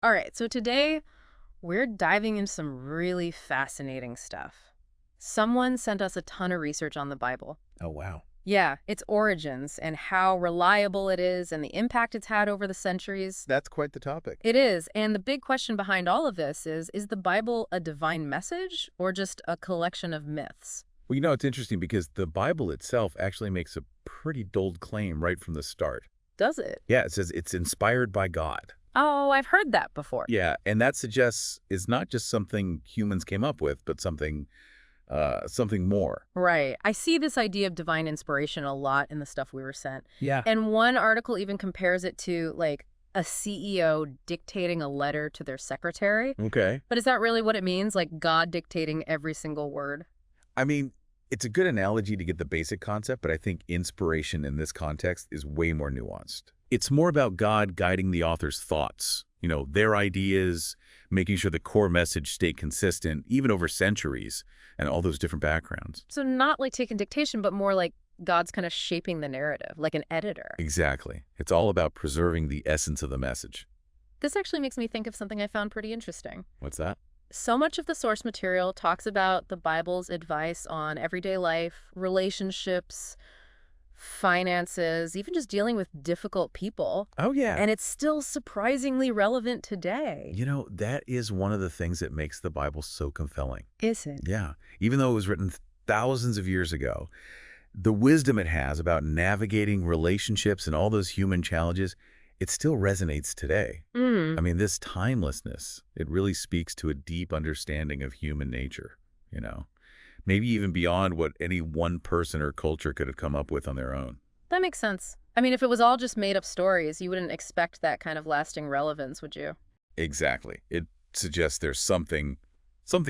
All right, so today we're diving into some really fascinating stuff. Someone sent us a ton of research on the Bible. Oh, wow. Yeah, its origins and how reliable it is and the impact it's had over the centuries. That's quite the topic. It is, and the big question behind all of this is the Bible a divine message or just a collection of myths? Well, it's interesting because the Bible itself actually makes a pretty bold claim right from the start. Does it? Yeah, it says it's inspired by God. Oh, I've heard that before. Yeah, and that suggests it's not just something humans came up with, but something more. Right. I see this idea of divine inspiration a lot in the stuff we were sent. Yeah. And one article even compares it to, like, a CEO dictating a letter to their secretary. Okay. But is that really what it means? Like God dictating every single word? I mean, it's a good analogy to get the basic concept, but I think inspiration in this context is way more nuanced. It's more about God guiding the author's thoughts, their ideas, making sure the core message stayed consistent, even over centuries, and all those different backgrounds. So not like taking dictation, but more like God's kind of shaping the narrative, like an editor. Exactly. It's all about preserving the essence of the message. This actually makes me think of something I found pretty interesting. What's that? So much of the source material talks about the Bible's advice on everyday life, relationships, finances, even just dealing with difficult people. Oh, yeah. And it's still surprisingly relevant today. That is one of the things that makes the Bible so compelling. Is it? Yeah. Even though it was written thousands of years ago, the wisdom it has about navigating relationships and all those human challenges, it still resonates today. I mean, this timelessness, it really speaks to a deep understanding of human nature, maybe even beyond what any one person or culture could have come up with on their own. That makes sense. I mean, if it was all just made up stories, you wouldn't expect that kind of lasting relevance, would you? Exactly. It suggests there's something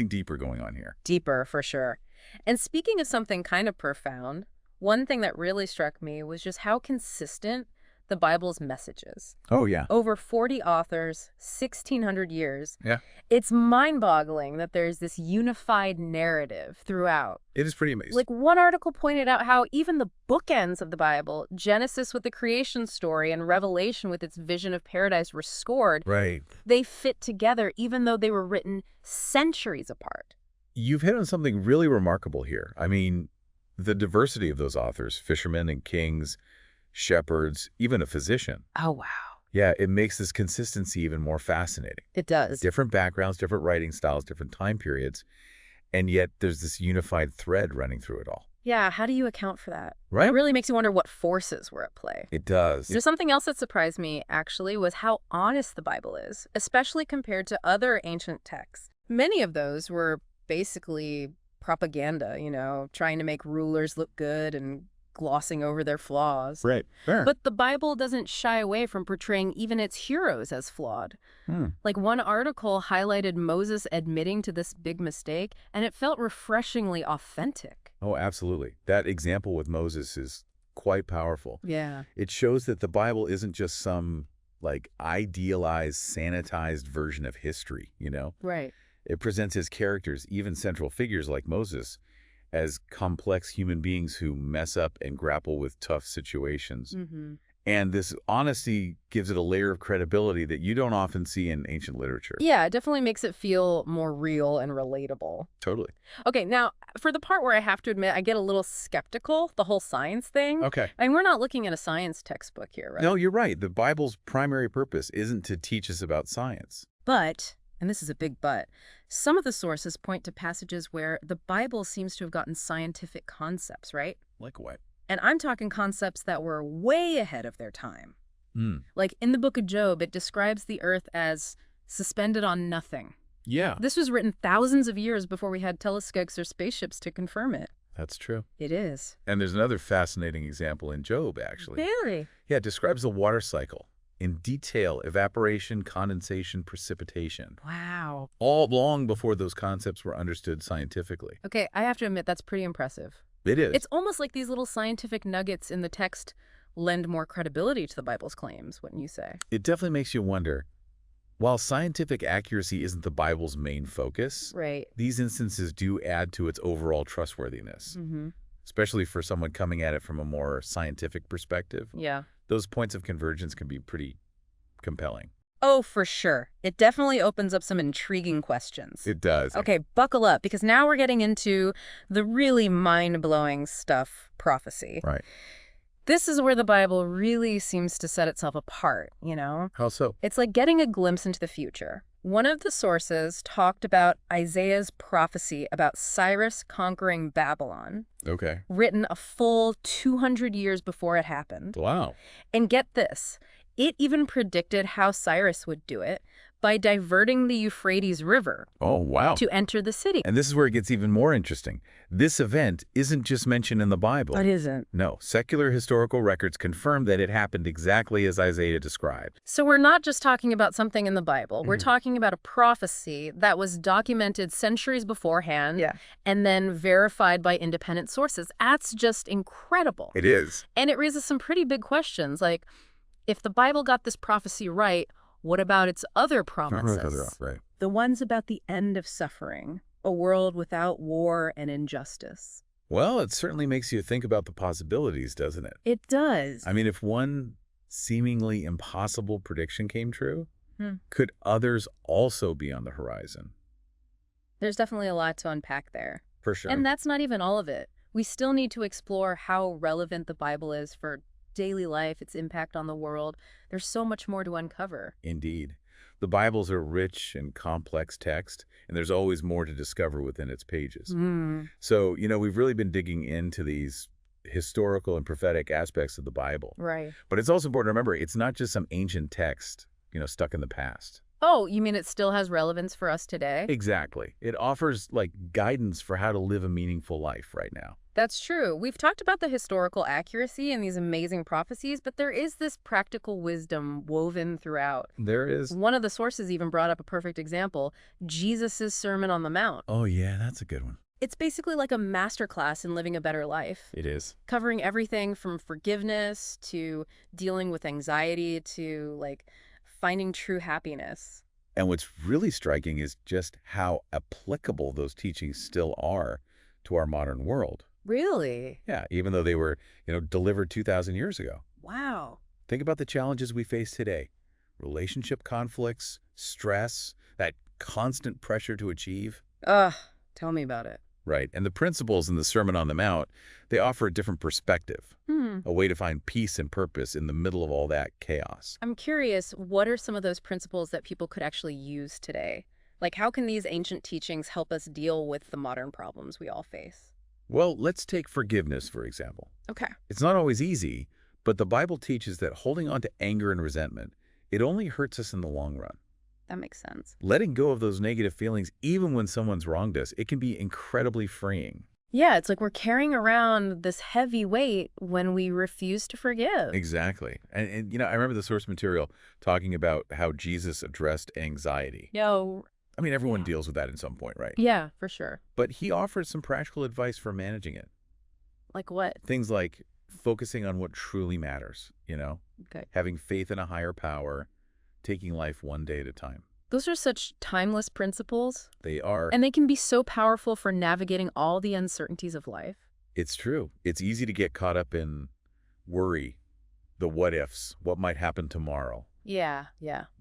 deeper going on here. Deeper, for sure. And speaking of something kind of profound, one thing that really struck me was just how consistent the Bible's message is. Oh, yeah. Over 40 authors, 1,600 years. Yeah. It's mind-boggling that there's this unified narrative throughout. It is pretty amazing. Like, one article pointed out how even the bookends of the Bible, Genesis with the creation story and Revelation with its vision of paradise restored, Right. they fit together even though they were written centuries apart. You've hit on something really remarkable here. I mean, the diversity of those authors, fishermen and kings, shepherds, even a physician. Oh, wow. Yeah, it makes this consistency even more fascinating. It does. Different backgrounds, different writing styles, different time periods, and yet there's this unified thread running through it all. Yeah, how do you account for that? Right? It really makes you wonder what forces were at play. It does. There's something else that surprised me, actually, was how honest the Bible is, especially compared to other ancient texts. Many of those were basically propaganda, trying to make rulers look good and glossing over their flaws. Right. Fair. But the Bible doesn't shy away from portraying even its heroes as flawed. Like, one article highlighted Moses admitting to this big mistake, and it felt refreshingly authentic. Oh, absolutely. That example with Moses is quite powerful. Yeah. It shows that the Bible isn't just some, idealized, sanitized version of history, Right. It presents his characters, even central figures like Moses, as complex human beings who mess up and grapple with tough situations. And this honesty gives it a layer of credibility that you don't often see in ancient literature. Yeah, it definitely makes it feel more real and relatable. Totally. Okay, now, for the part where I have to admit I get a little skeptical, the whole science thing. Okay. I mean, we're not looking at a science textbook here, right? No, you're right. The Bible's primary purpose isn't to teach us about science. But, and this is a big but, some of the sources point to passages where the Bible seems to have gotten scientific concepts, right? Like what? And I'm talking concepts that were way ahead of their time. Hmm. Like in the book of Job, it describes the earth as suspended on nothing. Yeah. This was written thousands of years before we had telescopes or spaceships to confirm it. That's true. It is. And there's another fascinating example in Job, actually. Really? Yeah, it describes the water cycle in detail: evaporation, condensation, precipitation. Wow. All long before those concepts were understood scientifically. Okay, I have to admit, that's pretty impressive. It is. It's almost like these little scientific nuggets in the text lend more credibility to the Bible's claims, wouldn't you say? It definitely makes you wonder, while scientific accuracy isn't the Bible's main focus, Right. these instances do add to its overall trustworthiness, especially for someone coming at it from a more scientific perspective. Yeah. Those points of convergence can be pretty compelling. Oh, for sure. It definitely opens up some intriguing questions. It does. Okay, buckle up, because now we're getting into the really mind-blowing stuff, prophecy. Right. This is where the Bible really seems to set itself apart, you know? How so? It's like getting a glimpse into the future. One of the sources talked about Isaiah's prophecy about Cyrus conquering Babylon, Okay. written a full 200 years before it happened. Wow. And get this, it even predicted how Cyrus would do it by diverting the Euphrates River Oh, wow. to enter the city. And this is where it gets even more interesting. This event isn't just mentioned in the Bible. It isn't. No, secular historical records confirm that it happened exactly as Isaiah described. So we're not just talking about something in the Bible. We're talking about a prophecy that was documented centuries beforehand and then verified by independent sources. That's just incredible. It is. And it raises some pretty big questions, like, if the Bible got this prophecy right, what about its other promises? Right. The ones about the end of suffering, a world without war and injustice. Well, it certainly makes you think about the possibilities, doesn't it? It does. I mean, if one seemingly impossible prediction came true, could others also be on the horizon? There's definitely a lot to unpack there. For sure. And that's not even all of it. We still need to explore how relevant the Bible is for daily life, its impact on the world. There's so much more to uncover. Indeed. The Bible's a rich and complex text, and there's always more to discover within its pages. So, we've really been digging into these historical and prophetic aspects of the Bible. Right. But it's also important to remember, it's not just some ancient text, stuck in the past. Oh, you mean it still has relevance for us today? Exactly. It offers, guidance for how to live a meaningful life right now. That's true. We've talked about the historical accuracy in these amazing prophecies, but there is this practical wisdom woven throughout. There is. One of the sources even brought up a perfect example, Jesus' Sermon on the Mount. Oh, yeah, that's a good one. It's basically like a masterclass in living a better life. It is. Covering everything from forgiveness to dealing with anxiety to, finding true happiness. And what's really striking is just how applicable those teachings still are to our modern world. Really? Yeah, even though they were, delivered 2,000 years ago. Wow. Think about the challenges we face today. Relationship conflicts, stress, that constant pressure to achieve. Ugh, tell me about it. Right. And the principles in the Sermon on the Mount, they offer a different perspective, a way to find peace and purpose in the middle of all that chaos. I'm curious, what are some of those principles that people could actually use today? How can these ancient teachings help us deal with the modern problems we all face? Well, let's take forgiveness, for example. Okay. It's not always easy, but the Bible teaches that holding on to anger and resentment, it only hurts us in the long run. That makes sense. Letting go of those negative feelings, even when someone's wronged us, it can be incredibly freeing. Yeah, it's like we're carrying around this heavy weight when we refuse to forgive. Exactly. And I remember the source material talking about how Jesus addressed anxiety. No. I mean, everyone deals with that at some point, right? Yeah, for sure. But he offered some practical advice for managing it. Like what? Things like focusing on what truly matters, Okay. having faith in a higher power, taking life one day at a time. Those are such timeless principles. They are. And they can be so powerful for navigating all the uncertainties of life. It's true. It's easy to get caught up in worry, the what ifs, what might happen tomorrow. Yeah.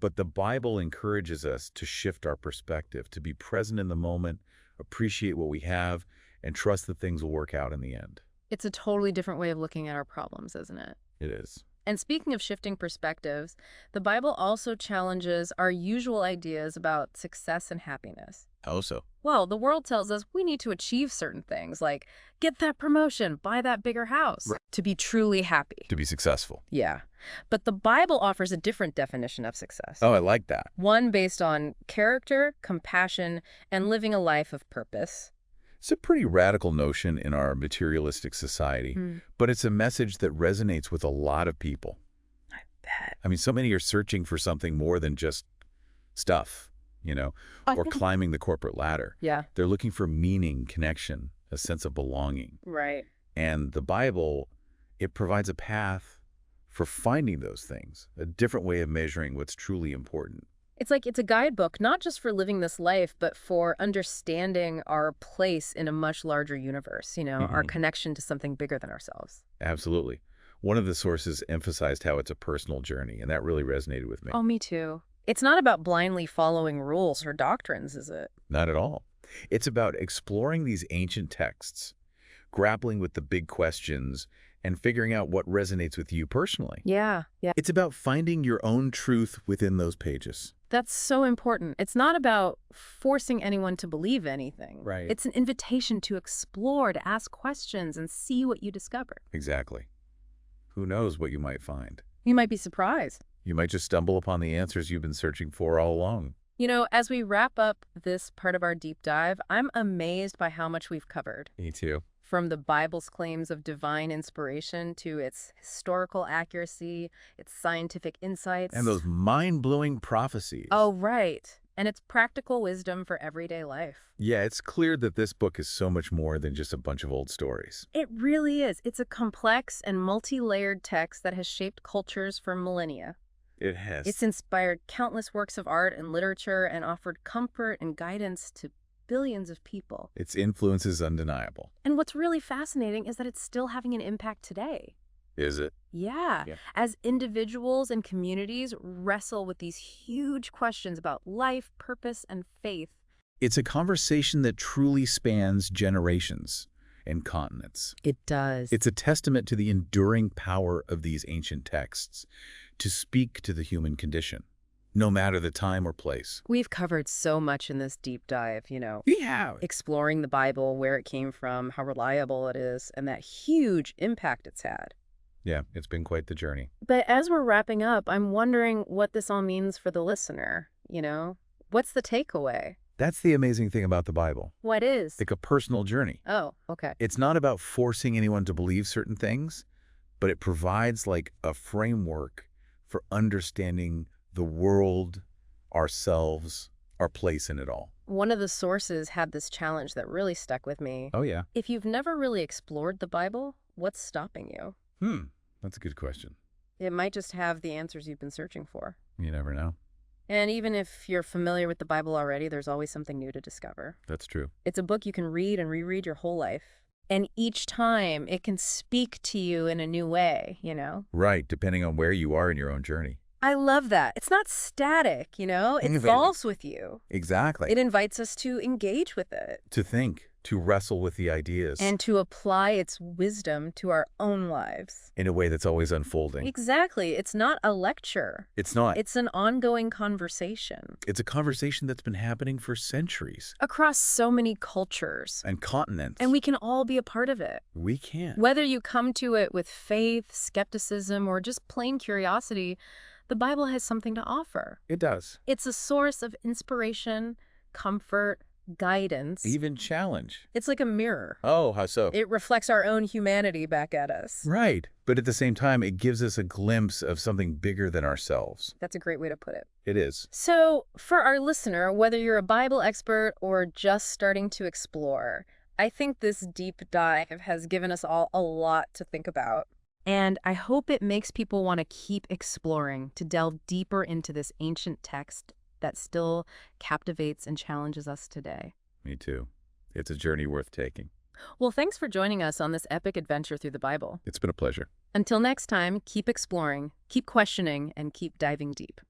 But the Bible encourages us to shift our perspective, to be present in the moment, appreciate what we have, and trust that things will work out in the end. It's a totally different way of looking at our problems, isn't it? It is. And speaking of shifting perspectives, the Bible also challenges our usual ideas about success and happiness. How so? Well, the world tells us we need to achieve certain things, like get that promotion, buy that bigger house, to be truly happy. To be successful. Yeah. But the Bible offers a different definition of success. Oh, I like that. One based on character, compassion, and living a life of purpose. It's a pretty radical notion in our materialistic society, but it's a message that resonates with a lot of people. I bet. I mean, so many are searching for something more than just stuff, or climbing the corporate ladder. Yeah. They're looking for meaning, connection, a sense of belonging. Right. And the Bible, it provides a path for finding those things, a different way of measuring what's truly important. It's a guidebook, not just for living this life, but for understanding our place in a much larger universe, our connection to something bigger than ourselves. Absolutely. One of the sources emphasized how it's a personal journey, and that really resonated with me. Oh, me too. It's not about blindly following rules or doctrines, is it? Not at all. It's about exploring these ancient texts, grappling with the big questions, and figuring out what resonates with you personally. Yeah, yeah. It's about finding your own truth within those pages. That's so important. It's not about forcing anyone to believe anything. Right. It's an invitation to explore, to ask questions, and see what you discover. Exactly. Who knows what you might find? You might be surprised. You might just stumble upon the answers you've been searching for all along. You know, as we wrap up this part of our deep dive, I'm amazed by how much we've covered. Me too. From the Bible's claims of divine inspiration to its historical accuracy, its scientific insights. And those mind-blowing prophecies. Oh, right. And its practical wisdom for everyday life. Yeah, it's clear that this book is so much more than just a bunch of old stories. It really is. It's a complex and multi-layered text that has shaped cultures for millennia. It has. It's inspired countless works of art and literature and offered comfort and guidance to billions of people. Its influence is undeniable. And what's really fascinating is that it's still having an impact today. Is it? Yeah. As individuals and communities wrestle with these huge questions about life, purpose, and faith. It's a conversation that truly spans generations and continents. It does. It's a testament to the enduring power of these ancient texts to speak to the human condition, no matter the time or place. We've covered so much in this deep dive, you know. We have. Exploring the Bible, where it came from, how reliable it is, and that huge impact it's had. Yeah, it's been quite the journey. But as we're wrapping up, I'm wondering what this all means for the listener, you know? What's the takeaway? That's the amazing thing about the Bible. What is? Like a personal journey. Oh, okay. It's not about forcing anyone to believe certain things, but it provides like a framework for understanding the world, ourselves, our place in it all. One of the sources had this challenge that really stuck with me. Oh, yeah. If you've never really explored the Bible, what's stopping you? That's a good question. It might just have the answers you've been searching for. You never know. And even if you're familiar with the Bible already, there's always something new to discover. That's true. It's a book you can read and reread your whole life. And each time, it can speak to you in a new way, you know? Right, depending on where you are in your own journey. I love that. It's not static, you know? It evolves with you. Exactly. It invites us to engage with it. To think, to wrestle with the ideas. And to apply its wisdom to our own lives. In a way that's always unfolding. Exactly. It's not a lecture. It's not. It's an ongoing conversation. It's a conversation that's been happening for centuries. Across so many cultures. And continents. And we can all be a part of it. We can. Whether you come to it with faith, skepticism, or just plain curiosity, the Bible has something to offer. It does. It's a source of inspiration, comfort, guidance. Even challenge. It's like a mirror. Oh, how so? It reflects our own humanity back at us. Right. But at the same time, it gives us a glimpse of something bigger than ourselves. That's a great way to put it. It is. So, for our listener, whether you're a Bible expert or just starting to explore, I think this deep dive has given us all a lot to think about. And I hope it makes people want to keep exploring, to delve deeper into this ancient text that still captivates and challenges us today. Me too. It's a journey worth taking. Well, thanks for joining us on this epic adventure through the Bible. It's been a pleasure. Until next time, keep exploring, keep questioning, and keep diving deep.